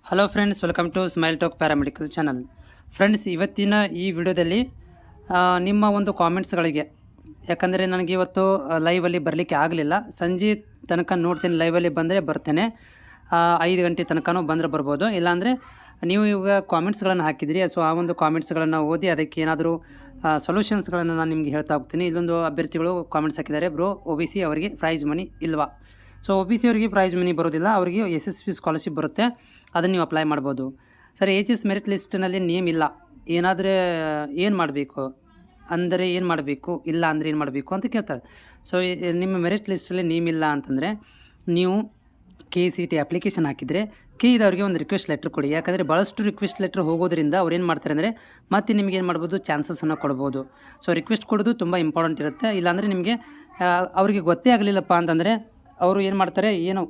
Hello friends, welcome to smile talk paramedical channel. Friends, ಇವತ್ತಿನ ಈ ವಿಡಿಯೋದಲ್ಲಿ ನಿಮ್ಮ ಒಂದು ಕಾಮೆಂಟ್ಸ್ಗಳಿಗೆ, ಯಾಕಂದರೆ ನನಗೆ ಇವತ್ತು ಲೈವಲ್ಲಿ ಬರಲಿಕ್ಕೆ ಆಗಲಿಲ್ಲ. ಸಂಜೆ ತನಕ ನೋಡ್ತೀನಿ, ಲೈವಲ್ಲಿ ಬಂದರೆ ಬರ್ತೇನೆ. 5 ಗಂಟೆ ತನಕನೂ ಬಂದರೆ ಬರ್ಬೋದು. ಇಲ್ಲಾಂದರೆ ನೀವು ಇವಾಗ ಕಾಮೆಂಟ್ಸ್ಗಳನ್ನು ಹಾಕಿದಿರಿ, ಸೊ ಆ ಒಂದು ಕಾಮೆಂಟ್ಸ್ಗಳನ್ನು ಓದಿ ಅದಕ್ಕೆ ಏನಾದರೂ ಸೊಲ್ಯೂಷನ್ಸ್ಗಳನ್ನು ನಾನು ನಿಮಗೆ ಹೇಳ್ತಾ ಹೋಗ್ತೀನಿ. ಇಲ್ಲೊಂದು ಅಭ್ಯರ್ಥಿಗಳು ಕಾಮೆಂಟ್ಸ್ ಹಾಕಿದ್ದಾರೆ, ಬ್ರೋ OBC ಅವರಿಗೆ ಪ್ರೈಸ್ ಮನಿ ಇಲ್ವಾ? ಸೊ OBC ಅವರಿಗೆ ಪ್ರೈಸ್ ಮನಿ ಬರೋದಿಲ್ಲ, ಅವರಿಗೆ SSP ಸ್ಕಾಲರ್ಶಿಪ್ ಬರುತ್ತೆ, ಅದನ್ನು ನೀವು ಅಪ್ಲೈ ಮಾಡ್ಬೋದು. ಸರ್, HS ಮೆರಿಟ್ ಲಿಸ್ಟ್ನಲ್ಲಿ ನೇಮ್ ಇಲ್ಲ, ಏನಾದರೆ ಏನು ಮಾಡಬೇಕು ಅಂದರೆ ಏನು ಮಾಡಬೇಕು, ಇಲ್ಲ ಅಂದರೆ ಏನು ಮಾಡಬೇಕು ಅಂತ ಕೇಳ್ತಾರೆ. ಸೊ ನಿಮ್ಮ ಮೆರಿಟ್ ಲಿಸ್ಟಲ್ಲಿ ನೇಮ್ ಇಲ್ಲ ಅಂತಂದರೆ ನೀವು KCT ಅಪ್ಲಿಕೇಶನ್ ಹಾಕಿದರೆ ಇದವ್ರಿಗೆ ಒಂದು ರಿಕ್ವೆಸ್ಟ್ ಲೆಟ್ರ್ ಕೊಡಿ. ಯಾಕಂದರೆ ಭಾಳಷ್ಟು ರಿಕ್ವೆಸ್ಟ್ ಲೆಟ್ರ್ ಹೋಗೋದ್ರಿಂದ ಅವ್ರು ಏನು ಮಾಡ್ತಾರೆ ಅಂದರೆ ಮತ್ತೆ ನಿಮ್ಗೆ ಏನು ಮಾಡ್ಬೋದು, ಚಾನ್ಸಸ್ಸನ್ನು ಕೊಡ್ಬೋದು. ಸೊ ರಿಕ್ವೆಸ್ಟ್ ಕೊಡೋದು ತುಂಬ ಇಂಪಾರ್ಟೆಂಟ್ ಇರುತ್ತೆ. ಇಲ್ಲಾಂದರೆ ನಿಮಗೆ ಅವರಿಗೆ ಗೊತ್ತೇ ಆಗಲಿಲ್ಲಪ್ಪ ಅಂತಂದರೆ ಅವರು ಏನು ಮಾಡ್ತಾರೆ, ಏನು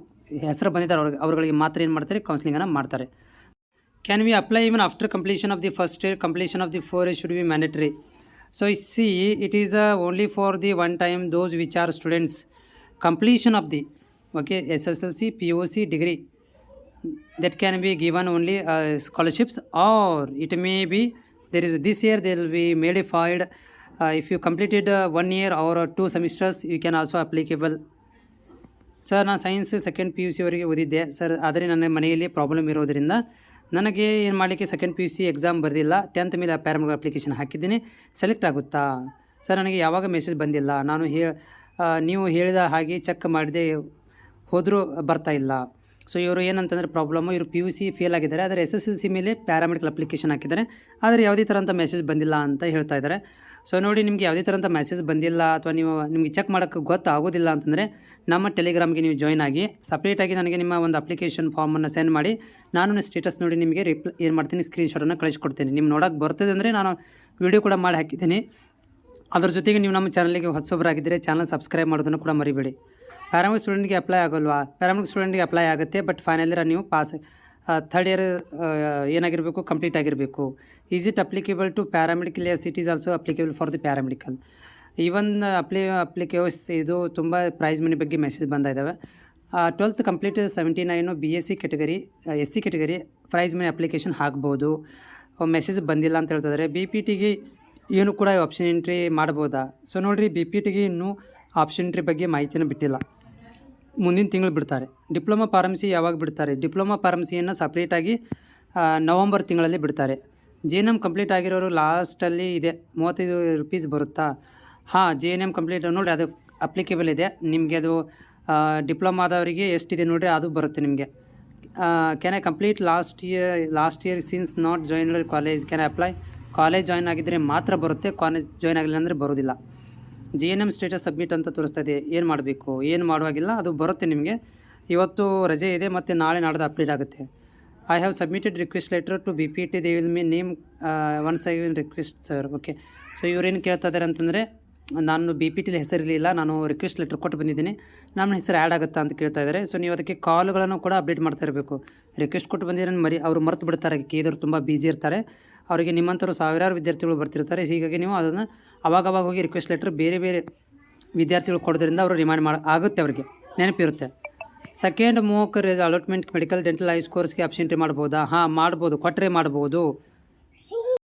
ಹೆಸರು ಬಂದಿದ್ದಾರೆ ಅವ್ರುಗಳಿಗೆ ಮಾತ್ರ ಏನು ಮಾಡ್ತಾರೆ, ಕೌನ್ಸಿಲಿಂಗನ್ನು ಮಾಡ್ತಾರೆ. Can we apply even after completion of the first year? Completion of the 4 years should be mandatory. So see, it is only for the one time those which are students completion of the SSLC, POC degree, that can be given only scholarships, or it may be there is this year they will be modified. If you completed 1 year or 2 semesters, you can also applicable. Sir, ನಾನು science second PUC ವರೆಗೆ ಓದಿದ್ದೆ sir, ಆದರೆ ನನ್ನ ಮನೆಯಲ್ಲಿ problem ಇರೋದರಿಂದ ನನಗೆ ಏನು ಮಾಡಲಿಕ್ಕೆ ಸೆಕೆಂಡ್ PUC ಎಕ್ಸಾಮ್ ಬರೆದಿಲ್ಲ. 10th ಮೇಲೆ ಪ್ಯಾರಾಮೆಡಿಕಲ್ ಅಪ್ಲಿಕೇಶನ್ ಹಾಕಿದ್ದೀನಿ, ಸೆಲೆಕ್ಟ್ ಆಗುತ್ತಾ ಸರ್? ನನಗೆ ಯಾವಾಗ ಮೆಸೇಜ್ ಬಂದಿಲ್ಲ. ನಾನು ನೀವು ಹೇಳಿದ ಹಾಗೆ ಚೆಕ್ ಮಾಡಿದೆ, ಹೋದರೂ ಬರ್ತಾ ಇಲ್ಲ. ಸೊ ಇವರು ಏನಂತಂದರೆ ಪ್ರಾಬ್ಲಮ್ಮು, ಇವರು PUC ಫೇಲ್ ಆಗಿದ್ದಾರೆ, ಆದರೆ SSLC ಮೇಲೆ ಪ್ಯಾರಾಮೆಡಿಕಲ್ ಅಪ್ಲಿಕೇಶನ್ ಹಾಕಿದ್ದಾರೆ, ಆದರೆ ಯಾವುದೇ ಥರಂಥ ಮೆಸೇಜ್ ಬಂದಿಲ್ಲ ಅಂತ ಹೇಳ್ತಾ ಇದ್ದಾರೆ. ಸೊ ನೋಡಿ, ನಿಮಗೆ ಯಾವುದೇ ಥರಂಥ ಮೆಸೇಜ್ ಬಂದಿಲ್ಲ ಅಥವಾ ನಿಮಗೆ ಚೆಕ್ ಮಾಡೋಕ್ಕೆ ಗೊತ್ತಾಗೋದಿಲ್ಲ ಅಂತಂದರೆ ನಮ್ಮ ಟೆಲಿಗ್ರಾಮ್ಗೆ ನೀವು ಜಾಯ್ನ್ ಆಗಿ, ಸಪ್ರೇಟಾಗಿ ನನಗೆ ನಿಮ್ಮ ಒಂದು ಅಪ್ಲಿಕೇಶನ್ ಫಾರ್ಮನ್ನು ಸೆಂಡ್ ಮಾಡಿ, ನಾನು ಸ್ಟೇಟಸ್ ನೋಡಿ ನಿಮಗೆ ಏನು ಮಾಡ್ತೀನಿ, ಸ್ಕ್ರೀನ್ಶಾಟನ್ನು ಕಳಿಸ್ಕೊಡ್ತೀನಿ. ನಿಮ್ಗೆ ನೋಡೋಕ್ಕೆ ಬರ್ತದೆ ಅಂದರೆ ನಾನು ವೀಡಿಯೋ ಕೂಡ ಮಾಡಿ ಹಾಕಿದ್ದೀನಿ. ಅದ್ರ ಜೊತೆಗೆ ನೀವು ನಮ್ಮ ಚಾನಲ್ಗೆ ಹೊಸಬರಾಗಿದ್ದರೆ ಚಾನಲ್ ಸಬ್ಸ್ಕ್ರೈಬ್ ಮಾಡೋದನ್ನು ಕೂಡ ಮರಿಬೇಡಿ. ಪ್ಯಾರಾಮೆಡಿಕಲ್ ಸ್ಟೂಡೆಂಟ್ಗೆ ಅಪ್ಲೈ ಆಗೋಲ್ವಾ? ಪ್ಯಾರಾಮೆಡಿಕಲ್ ಸ್ಟೂಡೆಂಟ್ಗೆ ಅಪ್ಲೈ ಆಗುತ್ತೆ, ಬಟ್ ಫೈನಲ್ ಇಯರ್ ನೀವು ಪಾಸ್, 3rd year ಏನಾಗಿರಬೇಕು, ಕಂಪ್ಲೀಟ್ ಆಗಿರಬೇಕು. Is it applicable to paramedical? Yes, it is also applicable for the paramedical. Even applicables ಇದು ತುಂಬ ಪ್ರೈಸ್ ಮನಿ ಬಗ್ಗೆ ಮೆಸೇಜ್ ಬಂದಿದ್ದಾವೆ. 12th complete 79 BSc category, SC category prize money application ಹಾಕ್ಬೋದು. Message ಬಂದಿಲ್ಲ ಅಂತ ಹೇಳ್ತಿದ್ದಾರೆ. BPTಗೆ ಏನು ಕೂಡ ಆಪ್ಷನ್ ಎಂಟ್ರಿ ಮಾಡ್ಬೋದಾ? ಸೊ ನೋಡಿರಿ, BPTಗೆ ಇನ್ನೂ ಆಪ್ಷನ್ ಎಂಟ್ರಿ ಬಗ್ಗೆ ಮಾಹಿತಿನ ಬಿಟ್ಟಿಲ್ಲ, ಮುಂದಿನ ತಿಂಗಳು ಬಿಡ್ತಾರೆ. ಡಿಪ್ಲೊಮಾ ಫಾರ್ಮಸಿ ಯಾವಾಗ ಬಿಡ್ತಾರೆ? ಡಿಪ್ಲೊಮಾ ಫಾರ್ಮಸಿಯನ್ನು ಸಪ್ರೇಟಾಗಿ ನವಂಬರ್ ತಿಂಗಳಲ್ಲಿ ಬಿಡ್ತಾರೆ. JNM ಕಂಪ್ಲೀಟ್ ಆಗಿರೋರು ಲಾಸ್ಟಲ್ಲಿ ಇದೆ, 35 ರೂಪೀಸ್ ಬರುತ್ತಾ? ಹಾಂ, JNM ಕಂಪ್ಲೀಟ್ ನೋಡಿರಿ, ಅದು ಅಪ್ಲಿಕೇಬಲ್ ಇದೆ ನಿಮಗೆ. ಅದು ಡಿಪ್ಲೊಮಾದವರಿಗೆ ಎಷ್ಟಿದೆ ನೋಡಿರಿ, ಅದು ಬರುತ್ತೆ ನಿಮಗೆ. Can I complete last year since not join college, can I apply? College join ಆಗಿದ್ದರೆ ಮಾತ್ರ ಬರುತ್ತೆ, ಕಾಲೇಜ್ ಜಾಯ್ನ್ ಆಗಲಿಲ್ಲ ಅಂದರೆ ಬರೋದಿಲ್ಲ. JNM ಸ್ಟೇಟಸ್ ಸಬ್ಮಿಟ್ ಅಂತ ತೋರಿಸ್ತಾ ಇದೆ. ಏನು ಮಾಡಬೇಕು, ಏನು ಮಾಡುವಾಗಿಲ್ಲ, ಅದು ಬರುತ್ತೆ ನಿಮಗೆ. ಇವತ್ತು ರಜೆ ಇದೆ, ಮತ್ತು ನಾಳೆ ನಾಡ್ದು ಅಪ್ಡೇಟ್ ಆಗುತ್ತೆ. I have submitted request letter to BPT, they will me name once I will request sir. Okay, so ಇವರೇನು ಕೇಳ್ತಾ ಇದ್ದಾರೆ ಅಂತಂದರೆ, ನಾನು BPTಲಿ ಹೆಸರಿರಲಿಲ್ಲ, ನಾನು ರಿಕ್ವೆಸ್ಟ್ ಲೆಟ್ರ್ ಕೊಟ್ಟು ಬಂದಿದ್ದೀನಿ, ನಮ್ಮ ಹೆಸರು ಆ್ಯಡ್ ಆಗುತ್ತಾ ಅಂತ ಕೇಳ್ತಾ ಇದ್ದಾರೆ. ಸೊ ನೀವು ಅದಕ್ಕೆ ಕಾಲ್ಗಳನ್ನು ಕೂಡ ಅಪ್ಡೇಟ್ ಮಾಡ್ತಾ ಇರಬೇಕು. ರಿಕ್ವೆಸ್ಟ್ ಕೊಟ್ಟು ಬಂದಿರೋ ಅವರು ಮರೆತು ಬಿಡ್ತಾರೆ, ಕೇಳಿದವರು ತುಂಬ ಬ್ಯುಸಿ ಇರ್ತಾರೆ, ಅವರಿಗೆ ನಿಮ್ಮಂಥವ್ರು ಸಾವಿರಾರು ವಿದ್ಯಾರ್ಥಿಗಳು ಬರ್ತಿರ್ತಾರೆ. ಹೀಗಾಗಿ ನೀವು ಅದನ್ನು ಅವಾಗವಾಗ ಹೋಗಿ ರಿಕ್ವೆಸ್ಟ್ ಲೆಟ್ರ್ ಬೇರೆ ಬೇರೆ ವಿದ್ಯಾರ್ಥಿಗಳು ಕೊಡೋದ್ರಿಂದ ಅವರು ರಿಮೈಂಡ್ ಆಗುತ್ತೆ, ಅವರಿಗೆ ನೆನಪಿರುತ್ತೆ. Second mock allotment medical dental ಐಸ್ ಕೋರ್ಸ್ಗೆ ಆಪ್ಷನ್ ಎಂಟ್ರಿ ಮಾಡ್ಬೋದಾ? ಹಾಂ, ಮಾಡ್ಬೋದು, ಕೊಟ್ಟರೆ ಮಾಡ್ಬೋದು.